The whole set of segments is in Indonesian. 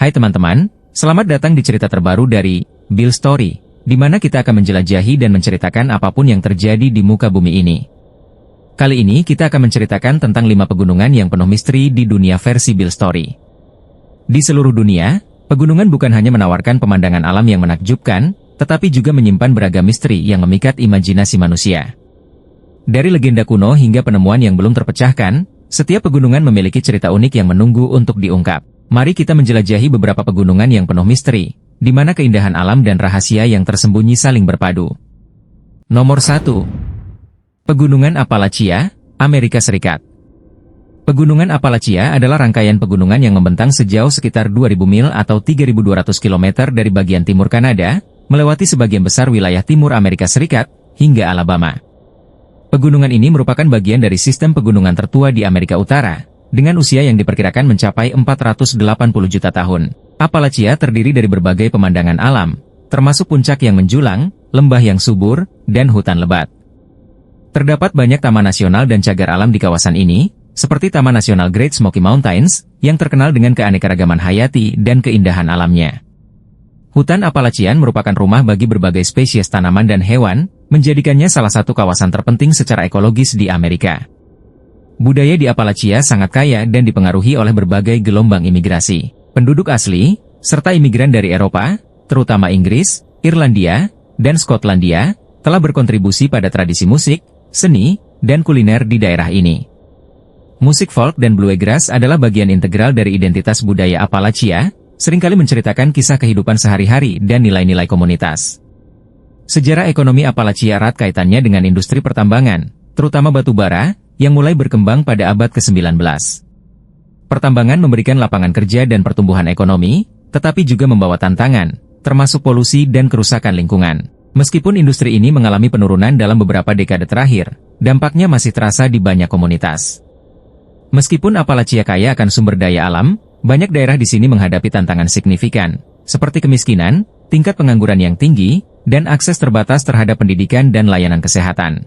Hai teman-teman, selamat datang di cerita terbaru dari Bill Story, di mana kita akan menjelajahi dan menceritakan apapun yang terjadi di muka bumi ini. Kali ini kita akan menceritakan tentang 5 pegunungan yang penuh misteri di dunia versi Bill Story. Di seluruh dunia, pegunungan bukan hanya menawarkan pemandangan alam yang menakjubkan, tetapi juga menyimpan beragam misteri yang memikat imajinasi manusia. Dari legenda kuno hingga penemuan yang belum terpecahkan, setiap pegunungan memiliki cerita unik yang menunggu untuk diungkap. Mari kita menjelajahi beberapa pegunungan yang penuh misteri, di mana keindahan alam dan rahasia yang tersembunyi saling berpadu. Nomor 1. Pegunungan Appalachia, Amerika Serikat. Pegunungan Appalachia adalah rangkaian pegunungan yang membentang sejauh sekitar 2.000 mil atau 3.200 km dari bagian timur Kanada, melewati sebagian besar wilayah timur Amerika Serikat, hingga Alabama. Pegunungan ini merupakan bagian dari sistem pegunungan tertua di Amerika Utara, dengan usia yang diperkirakan mencapai 480 juta tahun. Appalachia terdiri dari berbagai pemandangan alam, termasuk puncak yang menjulang, lembah yang subur, dan hutan lebat. Terdapat banyak taman nasional dan cagar alam di kawasan ini, seperti Taman Nasional Great Smoky Mountains, yang terkenal dengan keanekaragaman hayati dan keindahan alamnya. Hutan Appalachian merupakan rumah bagi berbagai spesies tanaman dan hewan, menjadikannya salah satu kawasan terpenting secara ekologis di Amerika. Budaya di Appalachia sangat kaya dan dipengaruhi oleh berbagai gelombang imigrasi. Penduduk asli, serta imigran dari Eropa, terutama Inggris, Irlandia, dan Skotlandia, telah berkontribusi pada tradisi musik, seni, dan kuliner di daerah ini. Musik folk dan bluegrass adalah bagian integral dari identitas budaya Appalachia, seringkali menceritakan kisah kehidupan sehari-hari dan nilai-nilai komunitas. Sejarah ekonomi Appalachia erat kaitannya dengan industri pertambangan, terutama batu bara, yang mulai berkembang pada abad ke-19. Pertambangan memberikan lapangan kerja dan pertumbuhan ekonomi, tetapi juga membawa tantangan, termasuk polusi dan kerusakan lingkungan. Meskipun industri ini mengalami penurunan dalam beberapa dekade terakhir, dampaknya masih terasa di banyak komunitas. Meskipun Appalachia kaya akan sumber daya alam, banyak daerah di sini menghadapi tantangan signifikan, seperti kemiskinan, tingkat pengangguran yang tinggi, dan akses terbatas terhadap pendidikan dan layanan kesehatan.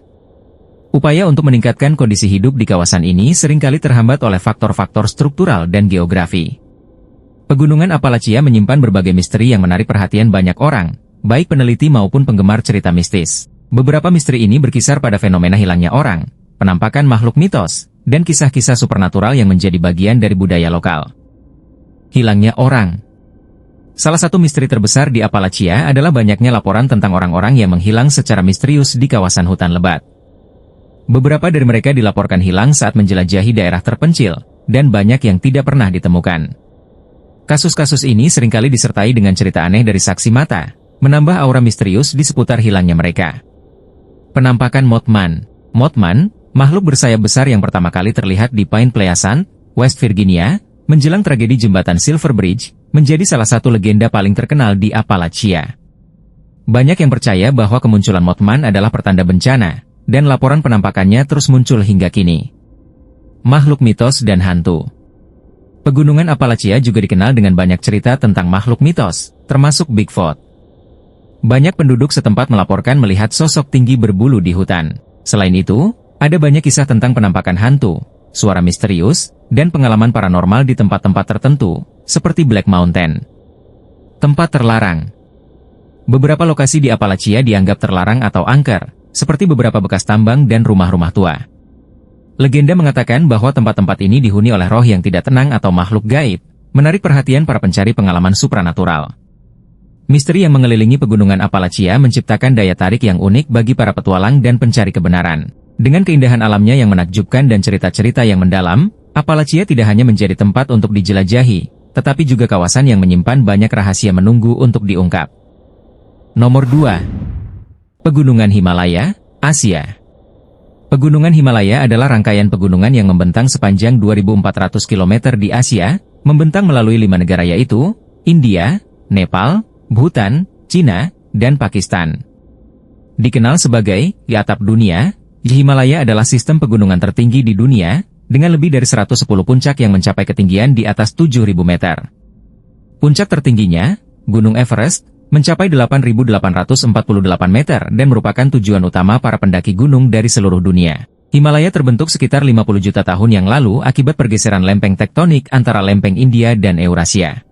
Upaya untuk meningkatkan kondisi hidup di kawasan ini seringkali terhambat oleh faktor-faktor struktural dan geografi. Pegunungan Appalachia menyimpan berbagai misteri yang menarik perhatian banyak orang, baik peneliti maupun penggemar cerita mistis. Beberapa misteri ini berkisar pada fenomena hilangnya orang, penampakan makhluk mitos, dan kisah-kisah supernatural yang menjadi bagian dari budaya lokal. Hilangnya orang. Salah satu misteri terbesar di Appalachia adalah banyaknya laporan tentang orang-orang yang menghilang secara misterius di kawasan hutan lebat. Beberapa dari mereka dilaporkan hilang saat menjelajahi daerah terpencil, dan banyak yang tidak pernah ditemukan. Kasus-kasus ini seringkali disertai dengan cerita aneh dari saksi mata, menambah aura misterius di seputar hilangnya mereka. Penampakan Mothman. Mothman, makhluk bersayap besar yang pertama kali terlihat di Pine Pleasant, West Virginia, menjelang tragedi jembatan Silver Bridge, menjadi salah satu legenda paling terkenal di Appalachia. Banyak yang percaya bahwa kemunculan Mothman adalah pertanda bencana, dan laporan penampakannya terus muncul hingga kini. Makhluk mitos dan hantu. Pegunungan Appalachia juga dikenal dengan banyak cerita tentang makhluk mitos, termasuk Bigfoot. Banyak penduduk setempat melaporkan melihat sosok tinggi berbulu di hutan. Selain itu, ada banyak kisah tentang penampakan hantu, suara misterius, dan pengalaman paranormal di tempat-tempat tertentu, seperti Black Mountain. Tempat terlarang. Beberapa lokasi di Appalachia dianggap terlarang atau angker, seperti beberapa bekas tambang dan rumah-rumah tua. Legenda mengatakan bahwa tempat-tempat ini dihuni oleh roh yang tidak tenang atau makhluk gaib, menarik perhatian para pencari pengalaman supranatural. Misteri yang mengelilingi pegunungan Appalachia menciptakan daya tarik yang unik bagi para petualang dan pencari kebenaran. Dengan keindahan alamnya yang menakjubkan dan cerita-cerita yang mendalam, Appalachia tidak hanya menjadi tempat untuk dijelajahi, tetapi juga kawasan yang menyimpan banyak rahasia menunggu untuk diungkap. Nomor 2. Pegunungan Himalaya, Asia. Pegunungan Himalaya adalah rangkaian pegunungan yang membentang sepanjang 2.400 km di Asia, membentang melalui 5 negara yaitu India, Nepal, Bhutan, Cina, dan Pakistan. Dikenal sebagai atap dunia, Himalaya adalah sistem pegunungan tertinggi di dunia, dengan lebih dari 110 puncak yang mencapai ketinggian di atas 7.000 meter. Puncak tertingginya, Gunung Everest, mencapai 8.848 meter dan merupakan tujuan utama para pendaki gunung dari seluruh dunia. Himalaya terbentuk sekitar 50 juta tahun yang lalu akibat pergeseran lempeng tektonik antara lempeng India dan Eurasia.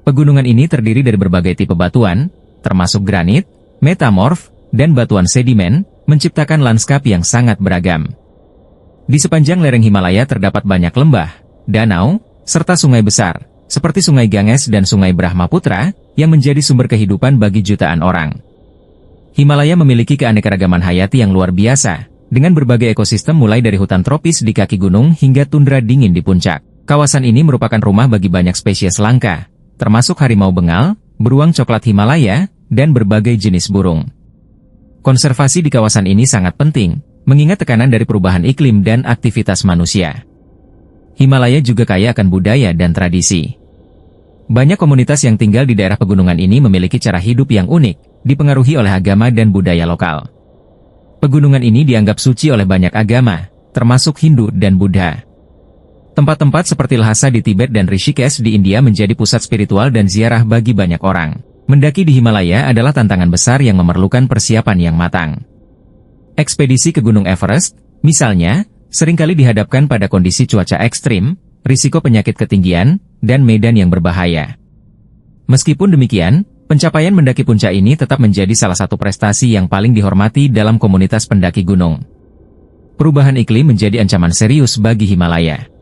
Pegunungan ini terdiri dari berbagai tipe batuan, termasuk granit, metamorf, dan batuan sedimen, menciptakan lanskap yang sangat beragam. Di sepanjang lereng Himalaya terdapat banyak lembah, danau, serta sungai besar, seperti Sungai Ganges dan Sungai Brahmaputra, yang menjadi sumber kehidupan bagi jutaan orang. Himalaya memiliki keanekaragaman hayati yang luar biasa, dengan berbagai ekosistem mulai dari hutan tropis di kaki gunung hingga tundra dingin di puncak. Kawasan ini merupakan rumah bagi banyak spesies langka, termasuk harimau bengal, beruang coklat Himalaya, dan berbagai jenis burung. Konservasi di kawasan ini sangat penting, mengingat tekanan dari perubahan iklim dan aktivitas manusia. Himalaya juga kaya akan budaya dan tradisi. Banyak komunitas yang tinggal di daerah pegunungan ini memiliki cara hidup yang unik, dipengaruhi oleh agama dan budaya lokal. Pegunungan ini dianggap suci oleh banyak agama, termasuk Hindu dan Buddha. Tempat-tempat seperti Lhasa di Tibet dan Rishikesh di India menjadi pusat spiritual dan ziarah bagi banyak orang. Mendaki di Himalaya adalah tantangan besar yang memerlukan persiapan yang matang. Ekspedisi ke Gunung Everest, misalnya, seringkali dihadapkan pada kondisi cuaca ekstrim, risiko penyakit ketinggian, dan medan yang berbahaya. Meskipun demikian, pencapaian mendaki puncak ini tetap menjadi salah satu prestasi yang paling dihormati dalam komunitas pendaki gunung. Perubahan iklim menjadi ancaman serius bagi Himalaya.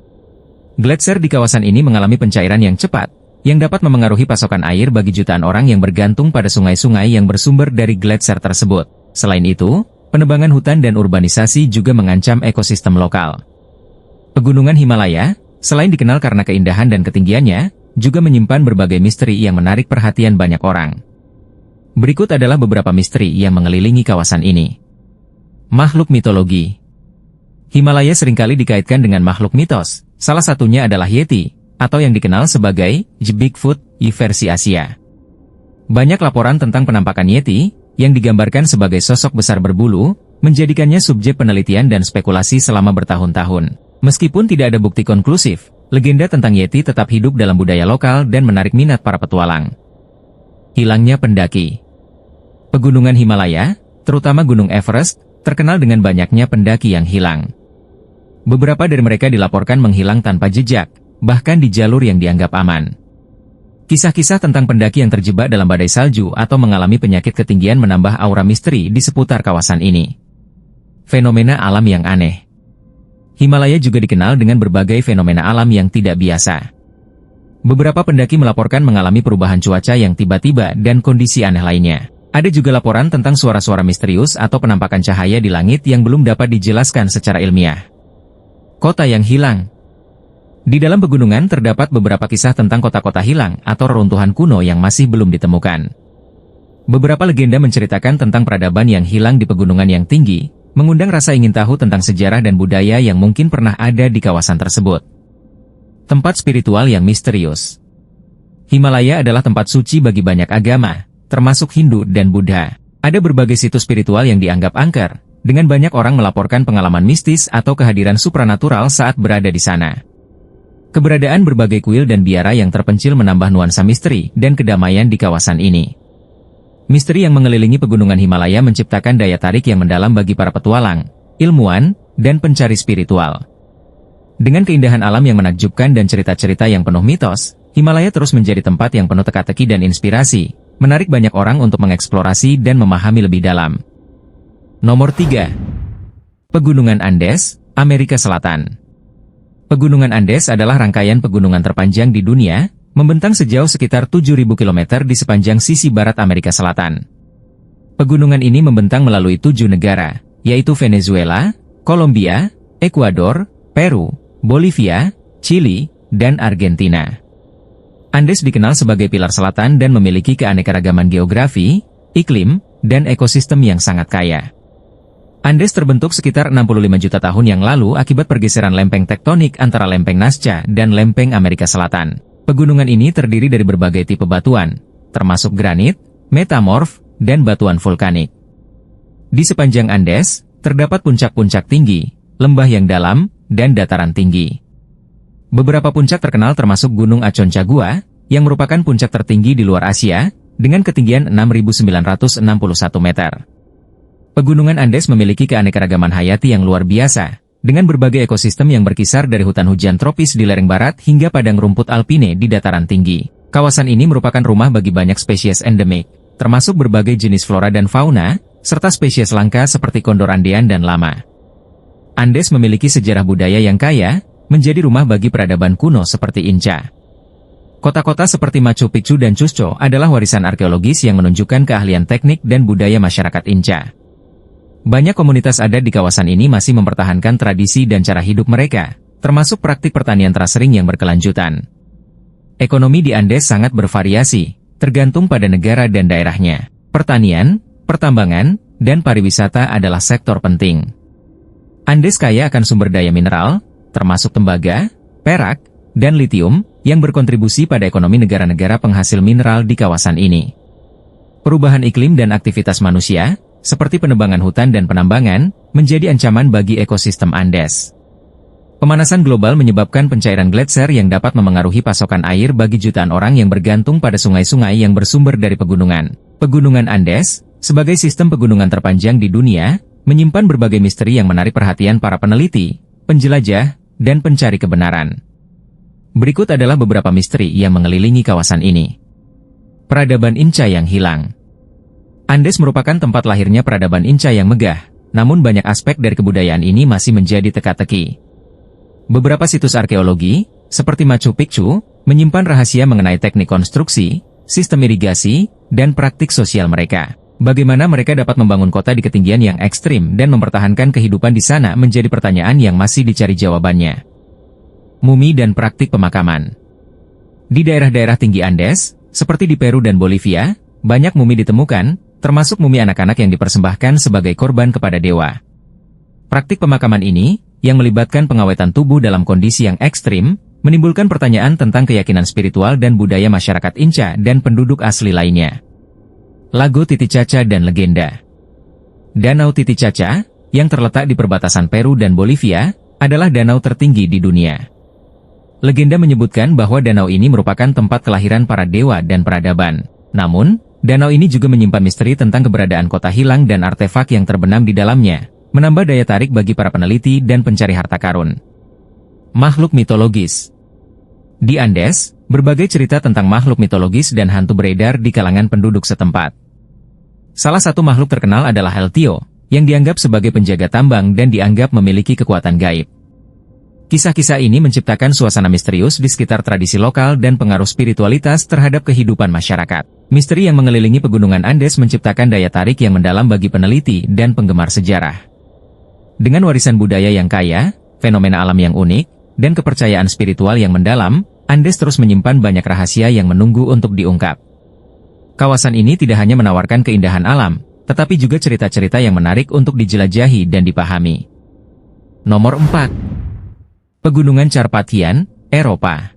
Gletser di kawasan ini mengalami pencairan yang cepat, yang dapat memengaruhi pasokan air bagi jutaan orang yang bergantung pada sungai-sungai yang bersumber dari gletser tersebut. Selain itu, penebangan hutan dan urbanisasi juga mengancam ekosistem lokal. Pegunungan Himalaya, selain dikenal karena keindahan dan ketinggiannya, juga menyimpan berbagai misteri yang menarik perhatian banyak orang. Berikut adalah beberapa misteri yang mengelilingi kawasan ini. Makhluk mitologi. Himalaya seringkali dikaitkan dengan makhluk mitos, salah satunya adalah Yeti, atau yang dikenal sebagai Bigfoot versi Asia. Banyak laporan tentang penampakan Yeti, yang digambarkan sebagai sosok besar berbulu, menjadikannya subjek penelitian dan spekulasi selama bertahun-tahun. Meskipun tidak ada bukti konklusif, legenda tentang Yeti tetap hidup dalam budaya lokal dan menarik minat para petualang. Hilangnya pendaki. Pegunungan Himalaya, terutama Gunung Everest, terkenal dengan banyaknya pendaki yang hilang. Beberapa dari mereka dilaporkan menghilang tanpa jejak, bahkan di jalur yang dianggap aman. Kisah-kisah tentang pendaki yang terjebak dalam badai salju atau mengalami penyakit ketinggian menambah aura misteri di seputar kawasan ini. Fenomena alam yang aneh. Himalaya juga dikenal dengan berbagai fenomena alam yang tidak biasa. Beberapa pendaki melaporkan mengalami perubahan cuaca yang tiba-tiba dan kondisi aneh lainnya. Ada juga laporan tentang suara-suara misterius atau penampakan cahaya di langit yang belum dapat dijelaskan secara ilmiah. Kota yang hilang. Di dalam pegunungan terdapat beberapa kisah tentang kota-kota hilang atau reruntuhan kuno yang masih belum ditemukan. Beberapa legenda menceritakan tentang peradaban yang hilang di pegunungan yang tinggi, mengundang rasa ingin tahu tentang sejarah dan budaya yang mungkin pernah ada di kawasan tersebut. Tempat spiritual yang misterius. Himalaya adalah tempat suci bagi banyak agama, termasuk Hindu dan Buddha. Ada berbagai situs spiritual yang dianggap angker, dengan banyak orang melaporkan pengalaman mistis atau kehadiran supranatural saat berada di sana. Keberadaan berbagai kuil dan biara yang terpencil menambah nuansa misteri dan kedamaian di kawasan ini. Misteri yang mengelilingi pegunungan Himalaya menciptakan daya tarik yang mendalam bagi para petualang, ilmuwan, dan pencari spiritual. Dengan keindahan alam yang menakjubkan dan cerita-cerita yang penuh mitos, Himalaya terus menjadi tempat yang penuh teka-teki dan inspirasi, menarik banyak orang untuk mengeksplorasi dan memahami lebih dalam. Nomor 3. Pegunungan Andes, Amerika Selatan. Pegunungan Andes adalah rangkaian pegunungan terpanjang di dunia, membentang sejauh sekitar 7.000 km di sepanjang sisi barat Amerika Selatan. Pegunungan ini membentang melalui 7 negara, yaitu Venezuela, Kolombia, Ekuador, Peru, Bolivia, Chili, dan Argentina. Andes dikenal sebagai pilar selatan dan memiliki keanekaragaman geografi, iklim, dan ekosistem yang sangat kaya. Andes terbentuk sekitar 65 juta tahun yang lalu akibat pergeseran lempeng tektonik antara lempeng Nazca dan lempeng Amerika Selatan. Pegunungan ini terdiri dari berbagai tipe batuan, termasuk granit, metamorf, dan batuan vulkanik. Di sepanjang Andes, terdapat puncak-puncak tinggi, lembah yang dalam, dan dataran tinggi. Beberapa puncak terkenal termasuk Gunung Aconcagua, yang merupakan puncak tertinggi di luar Asia, dengan ketinggian 6.961 meter. Pegunungan Andes memiliki keanekaragaman hayati yang luar biasa, dengan berbagai ekosistem yang berkisar dari hutan hujan tropis di lereng barat hingga padang rumput alpine di dataran tinggi. Kawasan ini merupakan rumah bagi banyak spesies endemik, termasuk berbagai jenis flora dan fauna, serta spesies langka seperti kondor Andean dan lama. Andes memiliki sejarah budaya yang kaya, menjadi rumah bagi peradaban kuno seperti Inca. Kota-kota seperti Machu Picchu dan Cusco adalah warisan arkeologis yang menunjukkan keahlian teknik dan budaya masyarakat Inca. Banyak komunitas adat di kawasan ini masih mempertahankan tradisi dan cara hidup mereka, termasuk praktik pertanian terasering yang berkelanjutan. Ekonomi di Andes sangat bervariasi, tergantung pada negara dan daerahnya. Pertanian, pertambangan, dan pariwisata adalah sektor penting. Andes kaya akan sumber daya mineral, termasuk tembaga, perak, dan litium, yang berkontribusi pada ekonomi negara-negara penghasil mineral di kawasan ini. Perubahan iklim dan aktivitas manusia, seperti penebangan hutan dan penambangan, menjadi ancaman bagi ekosistem Andes. Pemanasan global menyebabkan pencairan gletser yang dapat memengaruhi pasokan air bagi jutaan orang yang bergantung pada sungai-sungai yang bersumber dari pegunungan. Pegunungan Andes, sebagai sistem pegunungan terpanjang di dunia, menyimpan berbagai misteri yang menarik perhatian para peneliti, penjelajah, dan pencari kebenaran. Berikut adalah beberapa misteri yang mengelilingi kawasan ini. Peradaban Inca yang hilang. Andes merupakan tempat lahirnya peradaban Inca yang megah, namun banyak aspek dari kebudayaan ini masih menjadi teka-teki. Beberapa situs arkeologi, seperti Machu Picchu, menyimpan rahasia mengenai teknik konstruksi, sistem irigasi, dan praktik sosial mereka. Bagaimana mereka dapat membangun kota di ketinggian yang ekstrim dan mempertahankan kehidupan di sana menjadi pertanyaan yang masih dicari jawabannya. Mumi dan praktik pemakaman. Di daerah-daerah tinggi Andes, seperti di Peru dan Bolivia, banyak mumi ditemukan, termasuk mumi anak-anak yang dipersembahkan sebagai korban kepada dewa. Praktik pemakaman ini, yang melibatkan pengawetan tubuh dalam kondisi yang ekstrim, menimbulkan pertanyaan tentang keyakinan spiritual dan budaya masyarakat Inca dan penduduk asli lainnya. Lago Titicaca dan legenda. Danau Titicaca, yang terletak di perbatasan Peru dan Bolivia, adalah danau tertinggi di dunia. Legenda menyebutkan bahwa danau ini merupakan tempat kelahiran para dewa dan peradaban. Namun, danau ini juga menyimpan misteri tentang keberadaan kota hilang dan artefak yang terbenam di dalamnya, menambah daya tarik bagi para peneliti dan pencari harta karun. Makhluk mitologis. Di Andes, berbagai cerita tentang makhluk mitologis dan hantu beredar di kalangan penduduk setempat. Salah satu makhluk terkenal adalah El Tio, yang dianggap sebagai penjaga tambang dan dianggap memiliki kekuatan gaib. Kisah-kisah ini menciptakan suasana misterius di sekitar tradisi lokal dan pengaruh spiritualitas terhadap kehidupan masyarakat. Misteri yang mengelilingi pegunungan Andes menciptakan daya tarik yang mendalam bagi peneliti dan penggemar sejarah. Dengan warisan budaya yang kaya, fenomena alam yang unik, dan kepercayaan spiritual yang mendalam, Andes terus menyimpan banyak rahasia yang menunggu untuk diungkap. Kawasan ini tidak hanya menawarkan keindahan alam, tetapi juga cerita-cerita yang menarik untuk dijelajahi dan dipahami. Nomor 4. Pegunungan Carpathian, Eropa.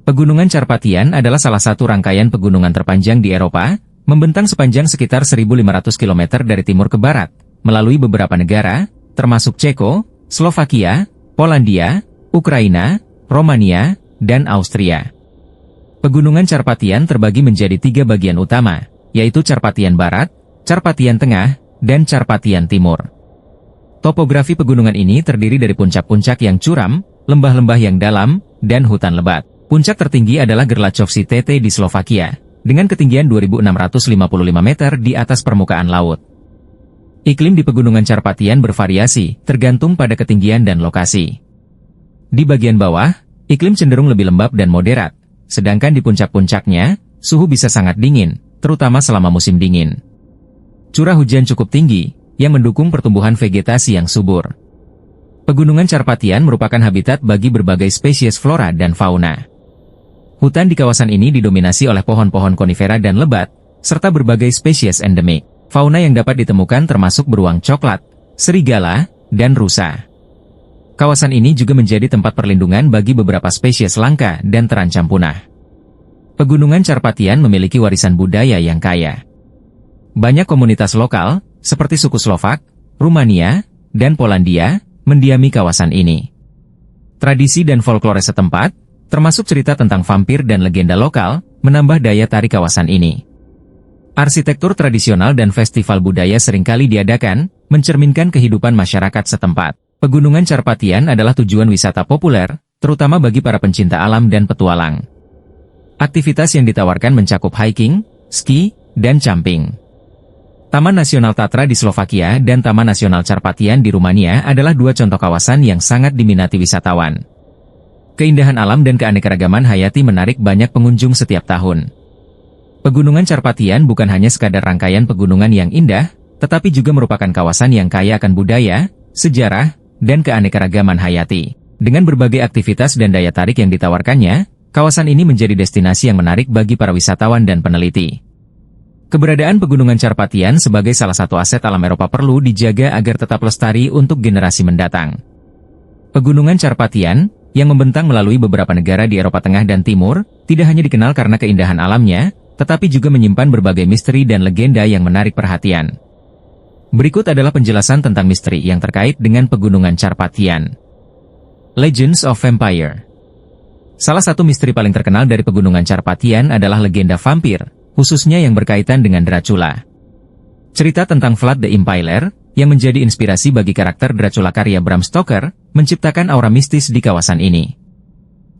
Pegunungan Carpathian adalah salah satu rangkaian pegunungan terpanjang di Eropa, membentang sepanjang sekitar 1.500 km dari timur ke barat, melalui beberapa negara, termasuk Ceko, Slovakia, Polandia, Ukraina, Romania, dan Austria. Pegunungan Carpathian terbagi menjadi 3 bagian utama, yaitu Carpathian Barat, Carpathian Tengah, dan Carpathian Timur. Topografi pegunungan ini terdiri dari puncak-puncak yang curam, lembah-lembah yang dalam, dan hutan lebat. Puncak tertinggi adalah Gerlachowski TT di Slovakia, dengan ketinggian 2.655 meter di atas permukaan laut. Iklim di pegunungan Carpathian bervariasi, tergantung pada ketinggian dan lokasi. Di bagian bawah, iklim cenderung lebih lembab dan moderat, sedangkan di puncak-puncaknya, suhu bisa sangat dingin, terutama selama musim dingin. Curah hujan cukup tinggi, yang mendukung pertumbuhan vegetasi yang subur. Pegunungan Carpathian merupakan habitat bagi berbagai spesies flora dan fauna. Hutan di kawasan ini didominasi oleh pohon-pohon konifera dan lebat, serta berbagai spesies endemik. Fauna yang dapat ditemukan termasuk beruang coklat, serigala, dan rusa. Kawasan ini juga menjadi tempat perlindungan bagi beberapa spesies langka dan terancam punah. Pegunungan Carpathian memiliki warisan budaya yang kaya. Banyak komunitas lokal, seperti suku Slovak, Rumania, dan Polandia, mendiami kawasan ini. Tradisi dan folklore setempat, termasuk cerita tentang vampir dan legenda lokal, menambah daya tarik kawasan ini. Arsitektur tradisional dan festival budaya seringkali diadakan, mencerminkan kehidupan masyarakat setempat. Pegunungan Carpathian adalah tujuan wisata populer, terutama bagi para pencinta alam dan petualang. Aktivitas yang ditawarkan mencakup hiking, ski, dan camping. Taman Nasional Tatra di Slovakia dan Taman Nasional Carpathian di Rumania adalah dua contoh kawasan yang sangat diminati wisatawan. Keindahan alam dan keanekaragaman hayati menarik banyak pengunjung setiap tahun. Pegunungan Carpathian bukan hanya sekadar rangkaian pegunungan yang indah, tetapi juga merupakan kawasan yang kaya akan budaya, sejarah, dan keanekaragaman hayati. Dengan berbagai aktivitas dan daya tarik yang ditawarkannya, kawasan ini menjadi destinasi yang menarik bagi para wisatawan dan peneliti. Keberadaan Pegunungan Carpathian sebagai salah satu aset alam Eropa perlu dijaga agar tetap lestari untuk generasi mendatang. Pegunungan Carpathian, yang membentang melalui beberapa negara di Eropa Tengah dan Timur, tidak hanya dikenal karena keindahan alamnya, tetapi juga menyimpan berbagai misteri dan legenda yang menarik perhatian. Berikut adalah penjelasan tentang misteri yang terkait dengan Pegunungan Carpathian. Legends of Vampire. Salah satu misteri paling terkenal dari Pegunungan Carpathian adalah legenda vampir, khususnya yang berkaitan dengan Dracula. Cerita tentang Vlad the Impaler, yang menjadi inspirasi bagi karakter Dracula karya Bram Stoker, menciptakan aura mistis di kawasan ini.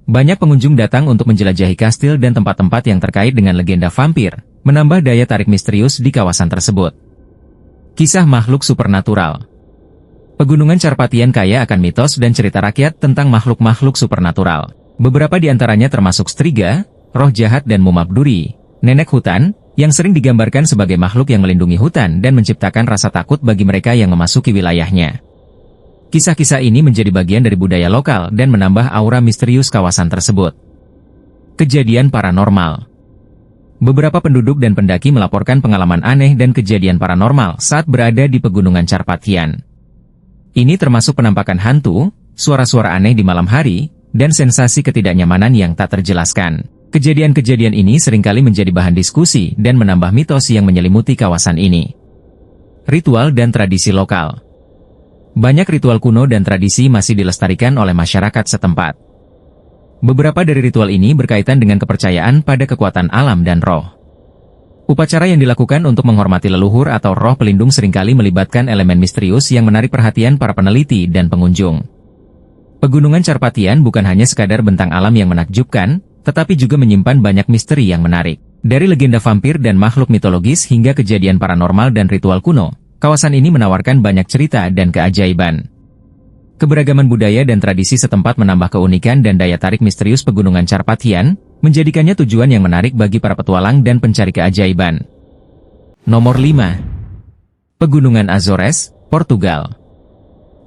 Banyak pengunjung datang untuk menjelajahi kastil dan tempat-tempat yang terkait dengan legenda vampir, menambah daya tarik misterius di kawasan tersebut. Kisah makhluk supernatural. Pegunungan Carpathian kaya akan mitos dan cerita rakyat tentang makhluk-makhluk supernatural. Beberapa di antaranya termasuk striga, roh jahat dan mumab duri, nenek hutan, yang sering digambarkan sebagai makhluk yang melindungi hutan dan menciptakan rasa takut bagi mereka yang memasuki wilayahnya. Kisah-kisah ini menjadi bagian dari budaya lokal dan menambah aura misterius kawasan tersebut. Kejadian paranormal. Beberapa penduduk dan pendaki melaporkan pengalaman aneh dan kejadian paranormal saat berada di Pegunungan Carpathian. Ini termasuk penampakan hantu, suara-suara aneh di malam hari, dan sensasi ketidaknyamanan yang tak terjelaskan. Kejadian-kejadian ini seringkali menjadi bahan diskusi dan menambah mitos yang menyelimuti kawasan ini. Ritual dan tradisi lokal. Banyak ritual kuno dan tradisi masih dilestarikan oleh masyarakat setempat. Beberapa dari ritual ini berkaitan dengan kepercayaan pada kekuatan alam dan roh. Upacara yang dilakukan untuk menghormati leluhur atau roh pelindung seringkali melibatkan elemen misterius yang menarik perhatian para peneliti dan pengunjung. Pegunungan Carpathian bukan hanya sekadar bentang alam yang menakjubkan, tetapi juga menyimpan banyak misteri yang menarik. Dari legenda vampir dan makhluk mitologis hingga kejadian paranormal dan ritual kuno, kawasan ini menawarkan banyak cerita dan keajaiban. Keberagaman budaya dan tradisi setempat menambah keunikan dan daya tarik misterius Pegunungan Carpathian, menjadikannya tujuan yang menarik bagi para petualang dan pencari keajaiban. Nomor 5. Pegunungan Azores, Portugal.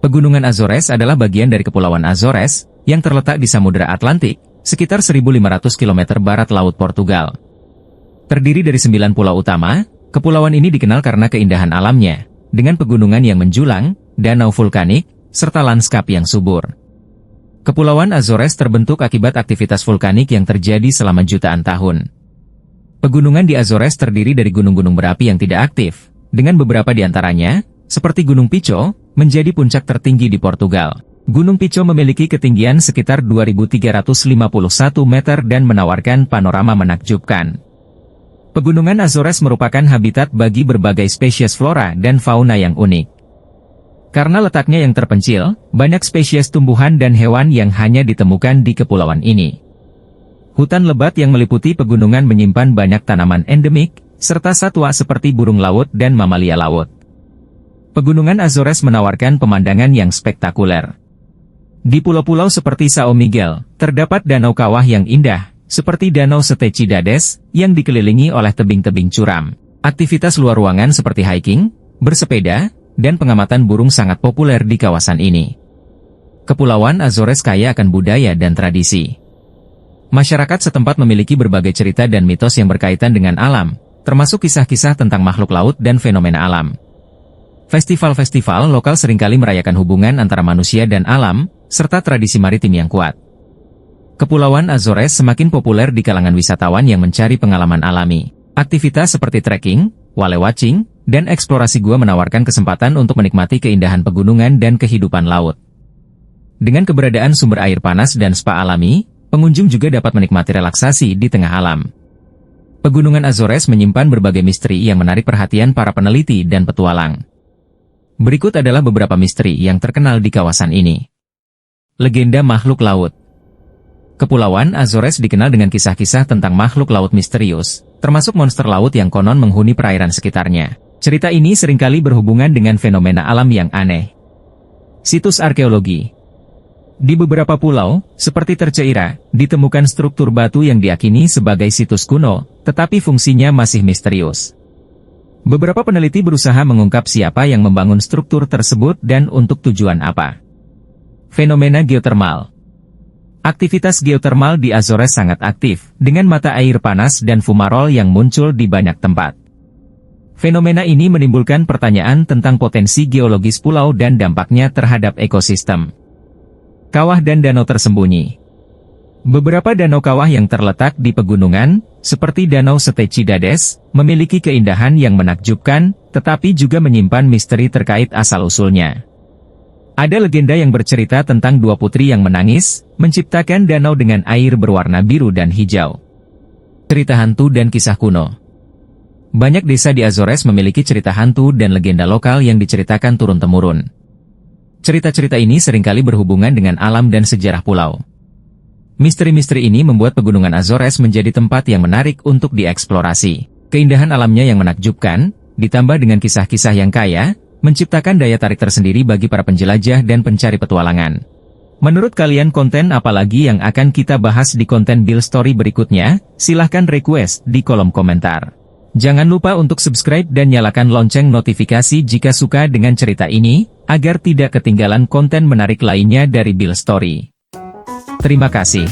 Pegunungan Azores adalah bagian dari Kepulauan Azores, yang terletak di Samudra Atlantik, sekitar 1.500 km barat Laut Portugal. Terdiri dari 9 pulau utama, kepulauan ini dikenal karena keindahan alamnya, dengan pegunungan yang menjulang, danau vulkanik, serta lanskap yang subur. Kepulauan Azores terbentuk akibat aktivitas vulkanik yang terjadi selama jutaan tahun. Pegunungan di Azores terdiri dari gunung-gunung berapi yang tidak aktif, dengan beberapa di antaranya, seperti Gunung Pico, menjadi puncak tertinggi di Portugal. Gunung Pico memiliki ketinggian sekitar 2.351 meter dan menawarkan panorama menakjubkan. Pegunungan Azores merupakan habitat bagi berbagai spesies flora dan fauna yang unik. Karena letaknya yang terpencil, banyak spesies tumbuhan dan hewan yang hanya ditemukan di kepulauan ini. Hutan lebat yang meliputi pegunungan menyimpan banyak tanaman endemik, serta satwa seperti burung laut dan mamalia laut. Pegunungan Azores menawarkan pemandangan yang spektakuler. Di pulau-pulau seperti São Miguel, terdapat danau kawah yang indah, seperti Danau Sete Cidades, yang dikelilingi oleh tebing-tebing curam. Aktivitas luar ruangan seperti hiking, bersepeda, dan pengamatan burung sangat populer di kawasan ini. Kepulauan Azores kaya akan budaya dan tradisi. Masyarakat setempat memiliki berbagai cerita dan mitos yang berkaitan dengan alam, termasuk kisah-kisah tentang makhluk laut dan fenomena alam. Festival-festival lokal seringkali merayakan hubungan antara manusia dan alam, serta tradisi maritim yang kuat. Kepulauan Azores semakin populer di kalangan wisatawan yang mencari pengalaman alami. Aktivitas seperti trekking, whale watching, dan eksplorasi gua menawarkan kesempatan untuk menikmati keindahan pegunungan dan kehidupan laut. Dengan keberadaan sumber air panas dan spa alami, pengunjung juga dapat menikmati relaksasi di tengah alam. Pegunungan Azores menyimpan berbagai misteri yang menarik perhatian para peneliti dan petualang. Berikut adalah beberapa misteri yang terkenal di kawasan ini. Legenda makhluk laut. Kepulauan Azores dikenal dengan kisah-kisah tentang makhluk laut misterius, termasuk monster laut yang konon menghuni perairan sekitarnya. Cerita ini seringkali berhubungan dengan fenomena alam yang aneh. Situs arkeologi. Di beberapa pulau, seperti Terceira, ditemukan struktur batu yang diakini sebagai situs kuno, tetapi fungsinya masih misterius. Beberapa peneliti berusaha mengungkap siapa yang membangun struktur tersebut dan untuk tujuan apa. Fenomena geotermal. Aktivitas geotermal di Azores sangat aktif, dengan mata air panas dan fumarol yang muncul di banyak tempat. Fenomena ini menimbulkan pertanyaan tentang potensi geologis pulau dan dampaknya terhadap ekosistem. Kawah dan danau tersembunyi. Beberapa danau kawah yang terletak di pegunungan, seperti Danau Sete Cidades, memiliki keindahan yang menakjubkan, tetapi juga menyimpan misteri terkait asal-usulnya. Ada legenda yang bercerita tentang dua putri yang menangis, menciptakan danau dengan air berwarna biru dan hijau. Cerita hantu dan kisah kuno. Banyak desa di Azores memiliki cerita hantu dan legenda lokal yang diceritakan turun-temurun. Cerita-cerita ini seringkali berhubungan dengan alam dan sejarah pulau. Misteri-misteri ini membuat pegunungan Azores menjadi tempat yang menarik untuk dieksplorasi. Keindahan alamnya yang menakjubkan, ditambah dengan kisah-kisah yang kaya, menciptakan daya tarik tersendiri bagi para penjelajah dan pencari petualangan. Menurut kalian konten apa lagi yang akan kita bahas di konten Bill Story berikutnya? Silahkan request di kolom komentar. Jangan lupa untuk subscribe dan nyalakan lonceng notifikasi jika suka dengan cerita ini, agar tidak ketinggalan konten menarik lainnya dari Bill Story. Terima kasih.